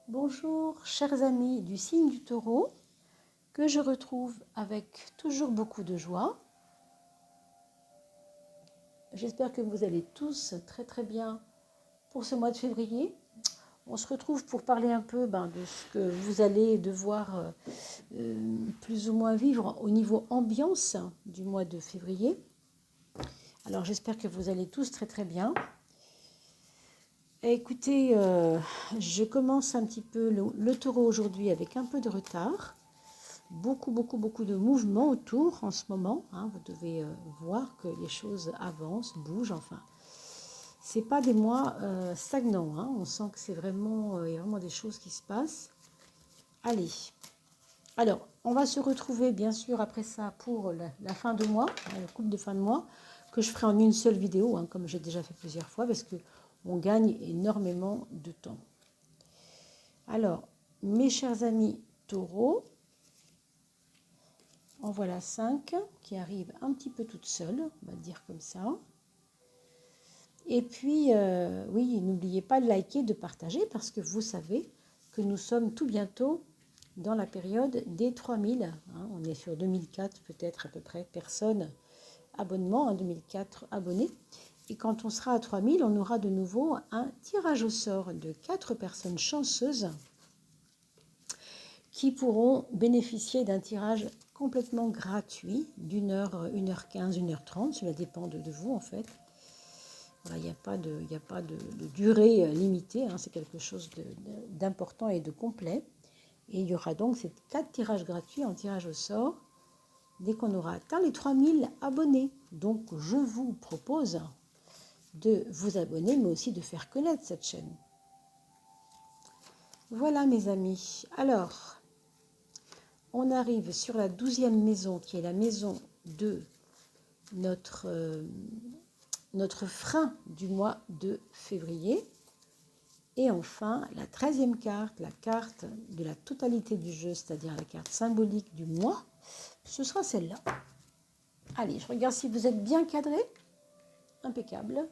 Bonjour chers amis du signe du Taureau, que je retrouve avec toujours beaucoup de joie. J'espère que vous allez tous très bien pour ce mois de février. On se retrouve pour parler un peu de ce que vous allez devoir plus ou moins vivre au niveau ambiance du mois de février. Alors j'espère que vous allez tous très bien. Écoutez, je commence un petit peu le taureau aujourd'hui avec un peu de retard. Beaucoup de mouvements autour en ce moment. Vous devez voir que les choses avancent, bougent. Enfin, c'est pas des mois stagnants. On sent que c'est vraiment, il y a vraiment des choses qui se passent. Allez. Alors, on va se retrouver bien sûr après ça pour la fin de mois, le couple de fin de mois, que je ferai en une seule vidéo, comme j'ai déjà fait plusieurs fois, parce que on gagne énormément de temps. Alors, mes chers amis taureaux, en voilà 5 qui arrivent un petit peu toutes seules, on va dire comme ça. Et puis, oui, n'oubliez pas de liker, de partager, parce que vous savez que nous sommes tout bientôt dans la période des 3000. On est sur 2004 peut-être à peu près, personnes, abonnements, 2004 abonnés. Et quand on sera à 3000, on aura de nouveau un tirage au sort de 4 personnes chanceuses qui pourront bénéficier d'un tirage complètement gratuit d'une heure, 1h15, 1h30, cela dépend de vous en fait. Voilà, il n'y a pas de durée limitée, c'est quelque chose d'important et de complet. Et il y aura donc ces 4 tirages gratuits en tirage au sort dès qu'on aura atteint les 3000 abonnés. Donc je vous propose de vous abonner, mais aussi de faire connaître cette chaîne. Voilà mes amis. Alors, on arrive sur la 12e maison, qui est la maison de notre frein du mois de février. Et enfin, la 13e carte, la carte de la totalité du jeu, c'est-à-dire la carte symbolique du mois, ce sera celle-là. Allez, je regarde si vous êtes bien cadrés. Impeccable.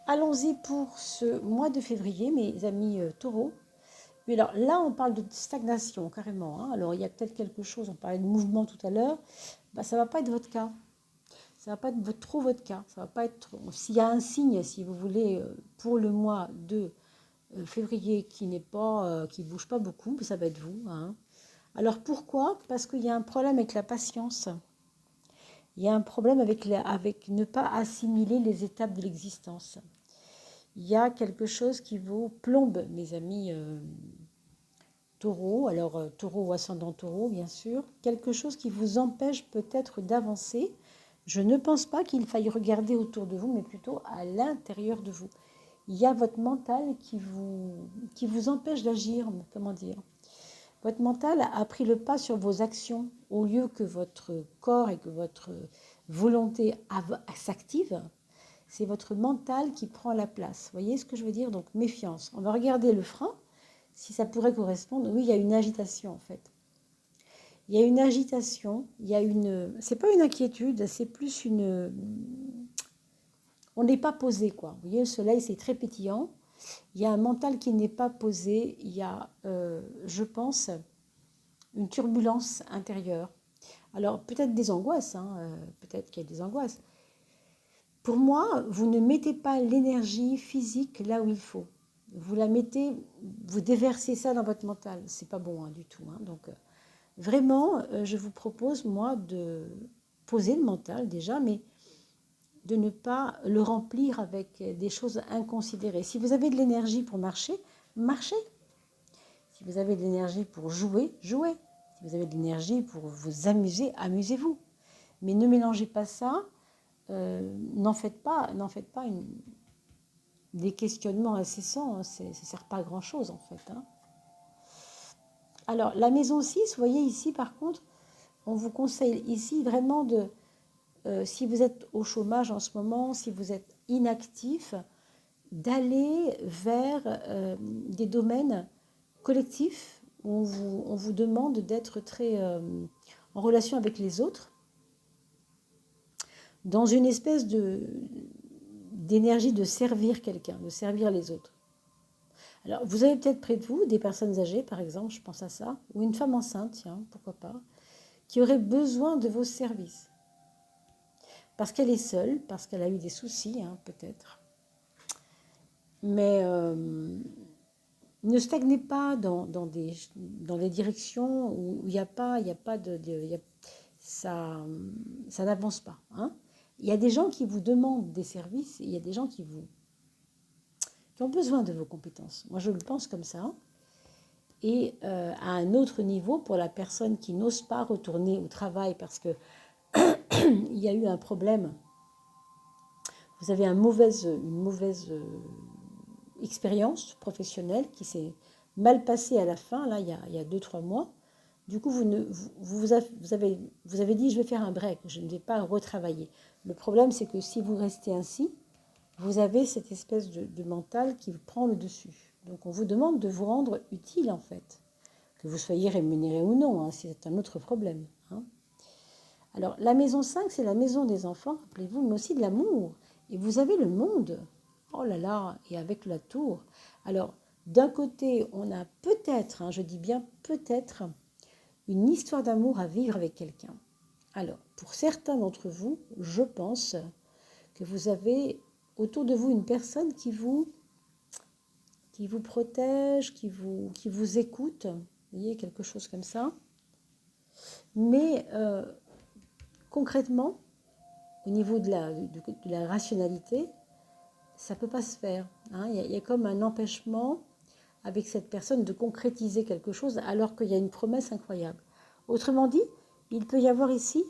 Allons-y pour ce mois de février, mes amis taureaux. Mais alors là, on parle de stagnation, carrément. Alors, il y a peut-être quelque chose, on parlait de mouvement tout à l'heure. Ça ne va pas être votre cas. Ça ne va pas être trop votre cas. Ça va pas être. S'il y a un signe, si vous voulez, pour le mois de février qui bouge pas beaucoup, ça va être vous. Alors pourquoi? Parce qu'il y a un problème avec la patience. Il y a un problème avec ne pas assimiler les étapes de l'existence. Il y a quelque chose qui vous plombe, mes amis taureaux. Alors taureau ou ascendant taureau, bien sûr. Quelque chose qui vous empêche peut-être d'avancer. Je ne pense pas qu'il faille regarder autour de vous, mais plutôt à l'intérieur de vous. Il y a votre mental qui vous empêche d'agir, comment dire. Votre mental a pris le pas sur vos actions au lieu que votre corps et que votre volonté s'active. C'est votre mental qui prend la place. Vous voyez ce que je veux dire? Donc méfiance. On va regarder le frein, si ça pourrait correspondre. Oui, il y a une agitation en fait. Il y a une agitation, c'est pas une inquiétude, c'est plus on n'est pas posé quoi. Vous voyez, le soleil c'est très pétillant. Il y a un mental qui n'est pas posé. Il y a, je pense, une turbulence intérieure. Alors peut-être des angoisses, peut-être qu'il y a des angoisses. Pour moi, vous ne mettez pas l'énergie physique là où il faut. Vous la mettez, vous déversez ça dans votre mental. C'est pas bon du tout. Donc vraiment, je vous propose moi de poser le mental déjà, mais de ne pas le remplir avec des choses inconsidérées. Si vous avez de l'énergie pour marcher, marchez. Si vous avez de l'énergie pour jouer, jouez. Si vous avez de l'énergie pour vous amuser, amusez-vous. Mais ne mélangez pas ça. N'en faites pas des questionnements incessants. Ça ne sert pas à grand-chose en fait. Alors, la maison 6, vous voyez ici par contre, on vous conseille ici vraiment si vous êtes au chômage en ce moment, si vous êtes inactif, d'aller vers des domaines collectifs où on vous demande d'être très en relation avec les autres, dans une espèce d'énergie de servir quelqu'un, de servir les autres. Alors, vous avez peut-être près de vous des personnes âgées, par exemple, je pense à ça, ou une femme enceinte, tiens, pourquoi pas, qui aurait besoin de vos services. Parce qu'elle est seule, parce qu'elle a eu des soucis, hein, peut-être. Mais ne stagnez pas dans des directions où il n'y a pas, ça, ça n'avance pas. Hein. Il y a des gens qui vous demandent des services, et il y a des gens qui ont besoin de vos compétences. Moi, je le pense comme ça. Et à un autre niveau, pour la personne qui n'ose pas retourner au travail parce que il y a eu un problème, vous avez une mauvaise expérience professionnelle qui s'est mal passée à la fin, là, il y a 2-3 mois. Du coup, vous avez dit, je vais faire un break, je ne vais pas retravailler. Le problème, c'est que si vous restez ainsi, vous avez cette espèce de mental qui prend le dessus. Donc, on vous demande de vous rendre utile, en fait. Que vous soyez rémunéré ou non, hein, c'est un autre problème. Hein. Alors, la maison 5, c'est la maison des enfants, rappelez-vous, mais aussi de l'amour. Et vous avez le monde. Oh là là, et avec la tour. Alors, d'un côté, on a peut-être, hein, je dis bien peut-être, une histoire d'amour à vivre avec quelqu'un. Alors, pour certains d'entre vous, je pense que vous avez autour de vous une personne qui vous protège, qui vous écoute, vous voyez, quelque chose comme ça. Mais concrètement, au niveau de la rationalité, ça ne peut pas se faire. Hein. Il y a comme un empêchement avec cette personne de concrétiser quelque chose alors qu'il y a une promesse incroyable. Autrement dit, il peut y avoir ici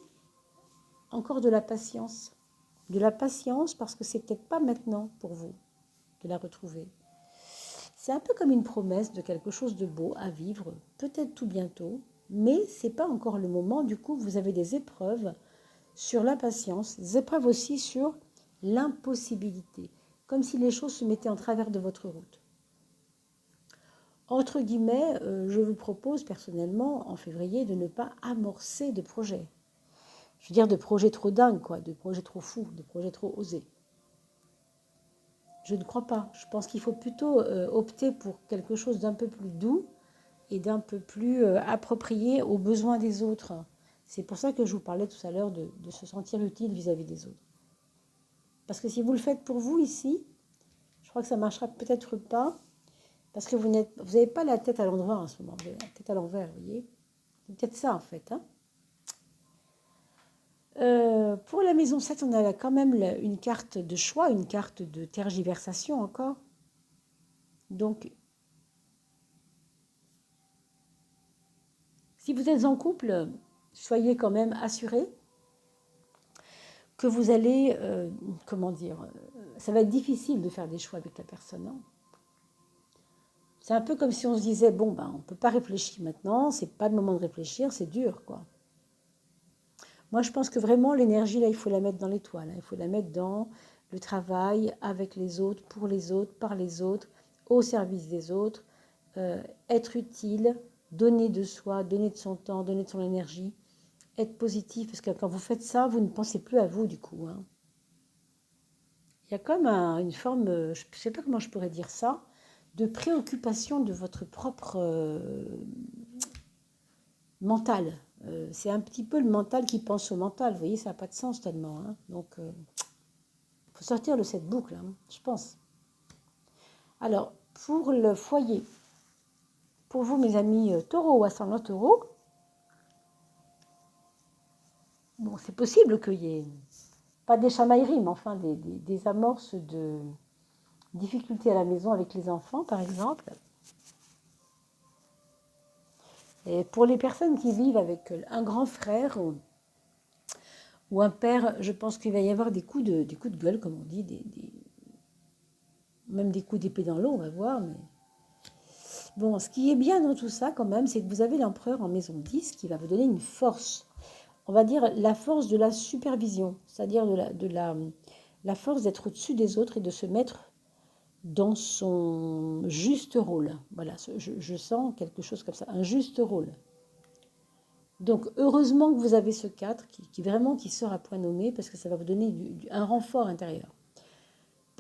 encore de la patience. De la patience parce que c'est peut-être pas maintenant pour vous de la retrouver. C'est un peu comme une promesse de quelque chose de beau à vivre, peut-être tout bientôt, mais ce n'est pas encore le moment. Du coup, vous avez des épreuves sur la patience, des épreuves aussi sur l'impossibilité, comme si les choses se mettaient en travers de votre route. Entre guillemets, je vous propose personnellement, en février, de ne pas amorcer de projet. Je veux dire de projets trop dingues, quoi, de projets trop fous, de projets trop osés. Je ne crois pas. Je pense qu'il faut plutôt opter pour quelque chose d'un peu plus doux et d'un peu plus approprié aux besoins des autres. C'est pour ça que je vous parlais tout à l'heure de se sentir utile vis-à-vis des autres. Parce que si vous le faites pour vous ici, je crois que ça ne marchera peut-être pas, parce que vous n'avez pas la tête à l'endroit en ce moment, vous avez la tête à l'envers, vous voyez. C'est peut-être ça en fait. Hein. Pour la maison 7, on a quand même une carte de choix, une carte de tergiversation encore. Donc, si vous êtes en couple, soyez quand même assurés que vous allez, comment dire, ça va être difficile de faire des choix avec la personne. Hein. C'est un peu comme si on se disait, bon, ben, on ne peut pas réfléchir maintenant, c'est pas le moment de réfléchir, c'est dur, quoi. Moi, je pense que vraiment, l'énergie, là, il faut la mettre dans l'étoile. Hein. Il faut la mettre dans le travail, avec les autres, pour les autres, par les autres, au service des autres, être utile, donner de soi, donner de son temps, donner de son énergie, être positif, parce que quand vous faites ça, vous ne pensez plus à vous, du coup. Hein. Il y a comme une forme, je ne sais pas comment je pourrais dire ça, de préoccupation de votre propre mental. C'est un petit peu le mental qui pense au mental. Vous voyez, ça n'a pas de sens tellement. Hein. Donc, il faut sortir de cette boucle, hein, je pense. Alors, pour le foyer, pour vous, mes amis taureaux ou ascendant taureau, bon, c'est possible qu'il y ait, pas des chamailleries, mais enfin des amorces de difficultés à la maison avec les enfants, par exemple. Et pour les personnes qui vivent avec un grand frère ou un père, je pense qu'il va y avoir des coups de gueule, comme on dit, même des coups d'épée dans l'eau, on va voir. Mais bon, ce qui est bien dans tout ça, quand même, c'est que vous avez l'empereur en maison 10 qui va vous donner une force. On va dire la force de la supervision, c'est-à-dire la force d'être au-dessus des autres et de se mettre dans son juste rôle. Voilà, je sens quelque chose comme ça, un juste rôle. Donc, heureusement que vous avez ce 4 qui sort à point nommé parce que ça va vous donner un renfort intérieur.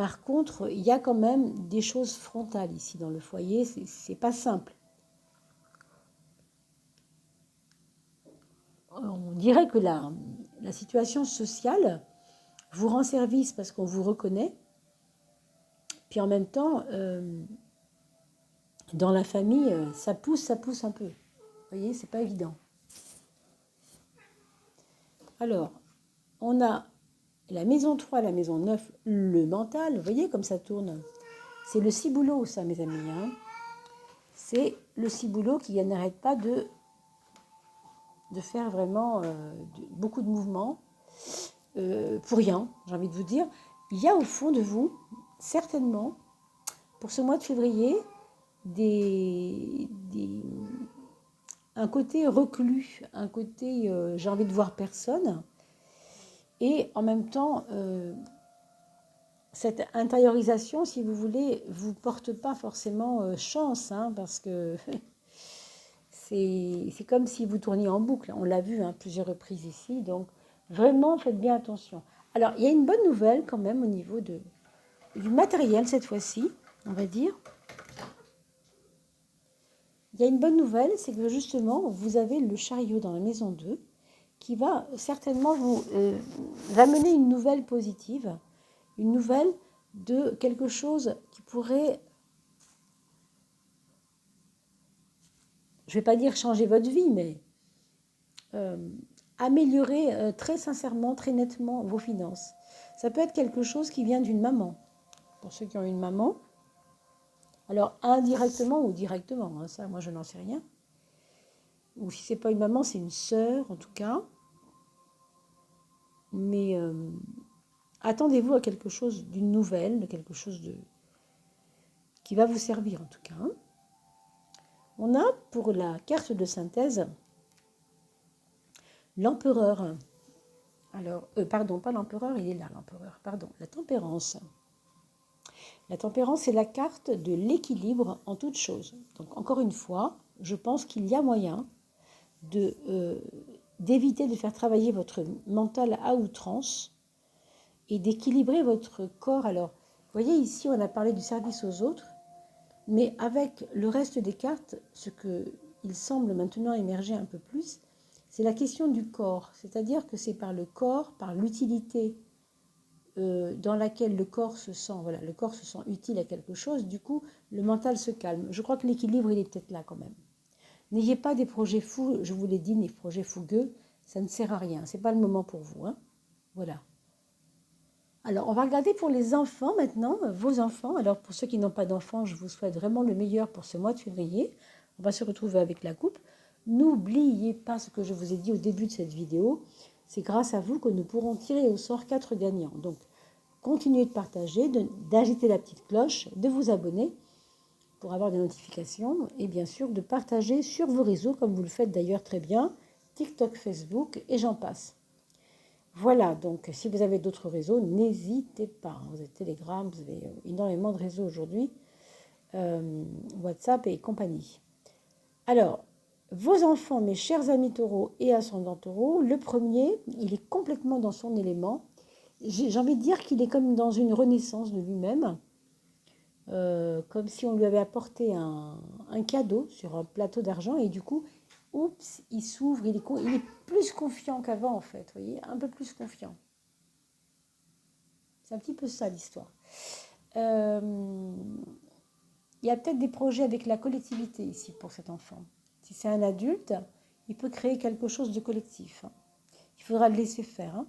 Par contre, il y a quand même des choses frontales ici dans le foyer, c'est pas simple. On dirait que la situation sociale vous rend service parce qu'on vous reconnaît, puis en même temps, dans la famille, ça pousse un peu. Vous voyez, c'est pas évident. Alors, on a la maison 3, la maison 9, le mental. Vous voyez comme ça tourne. C'est le ciboulot, ça, mes amis. Hein. C'est le ciboulot qui n'arrête pas de faire vraiment beaucoup de mouvements pour rien, j'ai envie de vous dire. Il y a au fond de vous, certainement, pour ce mois de février, un côté reclus, un côté j'ai envie de voir personne. Et en même temps, cette intériorisation, si vous voulez, vous porte pas forcément chance, hein, parce que c'est comme si vous tourniez en boucle. On l'a vu plusieurs reprises ici, donc vraiment faites bien attention. Alors, il y a une bonne nouvelle quand même au niveau du matériel cette fois-ci, on va dire. Il y a une bonne nouvelle, c'est que justement, vous avez le chariot dans la maison 2 qui va certainement vous amener une nouvelle positive, une nouvelle de quelque chose qui pourrait, je ne vais pas dire changer votre vie, mais améliorer très sincèrement, très nettement vos finances. Ça peut être quelque chose qui vient d'une maman, pour ceux qui ont une maman. Alors indirectement ou directement, hein, ça moi je n'en sais rien. Ou si ce n'est pas une maman, c'est une sœur en tout cas. Mais attendez-vous à quelque chose d'une nouvelle, de quelque chose qui va vous servir en tout cas. Hein. On a pour la carte de synthèse l'empereur. Alors, pardon, pas l'empereur, il est là l'empereur, pardon, la tempérance. La tempérance, c'est la carte de l'équilibre en toute chose. Donc, encore une fois, je pense qu'il y a moyen d'éviter de faire travailler votre mental à outrance et d'équilibrer votre corps. Alors, vous voyez ici, on a parlé du service aux autres, mais avec le reste des cartes, ce qu'il semble maintenant émerger un peu plus, c'est la question du corps. C'est-à-dire que c'est par le corps, par l'utilité dans laquelle le corps se sent utile à quelque chose, du coup, le mental se calme. Je crois que l'équilibre, il est peut-être là quand même. N'ayez pas des projets fous, je vous l'ai dit, des projets fougueux, ça ne sert à rien. Ce n'est pas le moment pour vous. Hein. Voilà. Alors, on va regarder pour les enfants maintenant, vos enfants. Alors, pour ceux qui n'ont pas d'enfants, je vous souhaite vraiment le meilleur pour ce mois de février. On va se retrouver avec la coupe. N'oubliez pas ce que je vous ai dit au début de cette vidéo. C'est grâce à vous que nous pourrons tirer au sort 4 gagnants. Donc, continuez de partager, d'agiter la petite cloche, de vous abonner pour avoir des notifications et bien sûr de partager sur vos réseaux, comme vous le faites d'ailleurs très bien, TikTok, Facebook et j'en passe. Voilà, donc si vous avez d'autres réseaux, n'hésitez pas. Vous avez Telegram, vous avez énormément de réseaux aujourd'hui, WhatsApp et compagnie. Alors, vos enfants, mes chers amis taureaux et ascendants taureaux, le premier, il est complètement dans son élément. J'ai envie de dire qu'il est comme dans une renaissance de lui-même, comme si on lui avait apporté un cadeau sur un plateau d'argent et du coup, oups, il s'ouvre, il est plus confiant qu'avant en fait, vous voyez, un peu plus confiant. C'est un petit peu ça l'histoire. Il y a peut-être des projets avec la collectivité ici pour cet enfant. Si c'est un adulte, il peut créer quelque chose de collectif. Hein. Il faudra le laisser faire. Hein.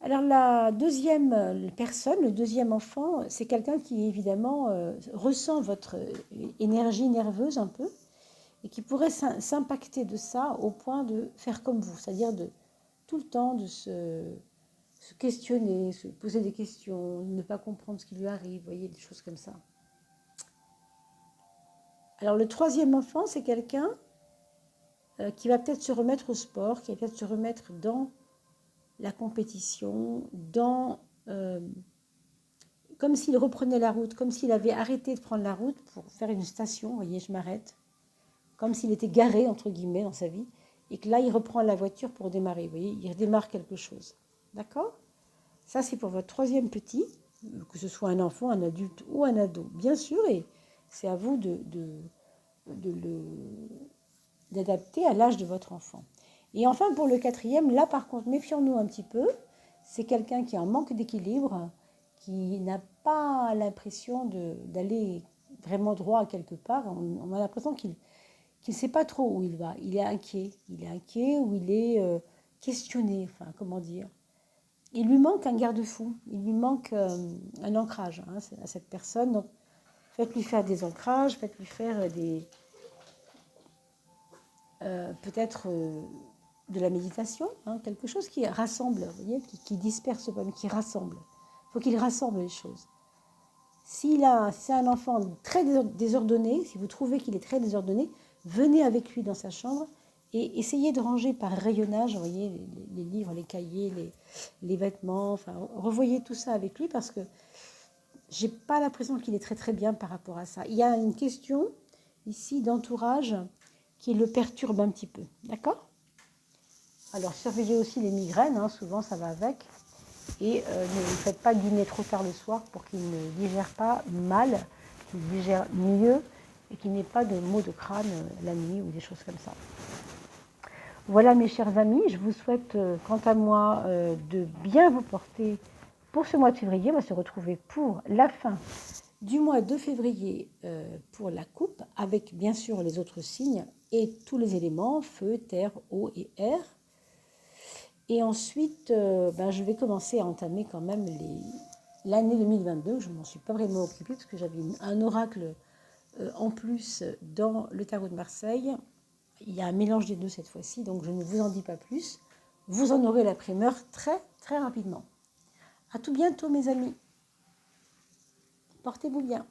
Alors la deuxième personne, le deuxième enfant, c'est quelqu'un qui évidemment ressent votre énergie nerveuse un peu et qui pourrait s'impacter de ça au point de faire comme vous, c'est-à-dire de tout le temps de se questionner, se poser des questions, ne pas comprendre ce qui lui arrive, vous voyez, des choses comme ça. Alors le troisième enfant, c'est quelqu'un qui va peut-être se remettre au sport, qui va peut-être se remettre dans la compétition, comme s'il reprenait la route, comme s'il avait arrêté de prendre la route pour faire une station, vous voyez, je m'arrête, comme s'il était garé, entre guillemets, dans sa vie, et que là, il reprend la voiture pour démarrer, vous voyez, il redémarre quelque chose. D'accord ? Ça, c'est pour votre troisième petit. que ce soit un enfant, un adulte ou un ado, bien sûr, et c'est à vous d'adapter à l'âge de votre enfant. Et enfin, pour le quatrième, là par contre, méfions-nous un petit peu. C'est quelqu'un qui a un manque d'équilibre, qui n'a pas l'impression d'aller vraiment droit à quelque part. On a l'impression qu'il ne sait pas trop où il va. Il est inquiet. Il est inquiet ou il est questionné. Enfin, comment dire. Il lui manque un garde-fou. Il lui manque un ancrage à cette personne. Donc, faites-lui faire des ancrages, faites-lui faire peut-être de la méditation, quelque chose qui rassemble, vous voyez, qui disperse pas, mais qui rassemble. Il faut qu'il rassemble les choses. Si c'est un enfant très désordonné, si vous trouvez qu'il est très désordonné, venez avec lui dans sa chambre et essayez de ranger par rayonnage, vous voyez, les livres, les cahiers, les vêtements, enfin, revoyez tout ça avec lui parce que j'ai pas l'impression qu'il est très très bien par rapport à ça. Il y a une question ici d'entourage qui le perturbe un petit peu, d'accord? Alors surveillez aussi les migraines, souvent ça va avec. Et ne lui faites pas dîner trop tard le soir pour qu'il ne digère pas mal, qu'il digère mieux et qu'il n'ait pas de maux de crâne la nuit ou des choses comme ça. Voilà mes chers amis, je vous souhaite quant à moi de bien vous porter pour ce mois de février. On va se retrouver pour la fin du mois de février pour la coupe avec bien sûr les autres signes et tous les éléments, feu, terre, eau et air. Et ensuite, je vais commencer à entamer quand même l'année 2022. Je ne m'en suis pas vraiment occupée parce que j'avais un oracle en plus dans le tarot de Marseille. Il y a un mélange des deux cette fois-ci, donc je ne vous en dis pas plus. Vous en aurez la primeur très très rapidement. À tout bientôt mes amis. Portez-vous bien.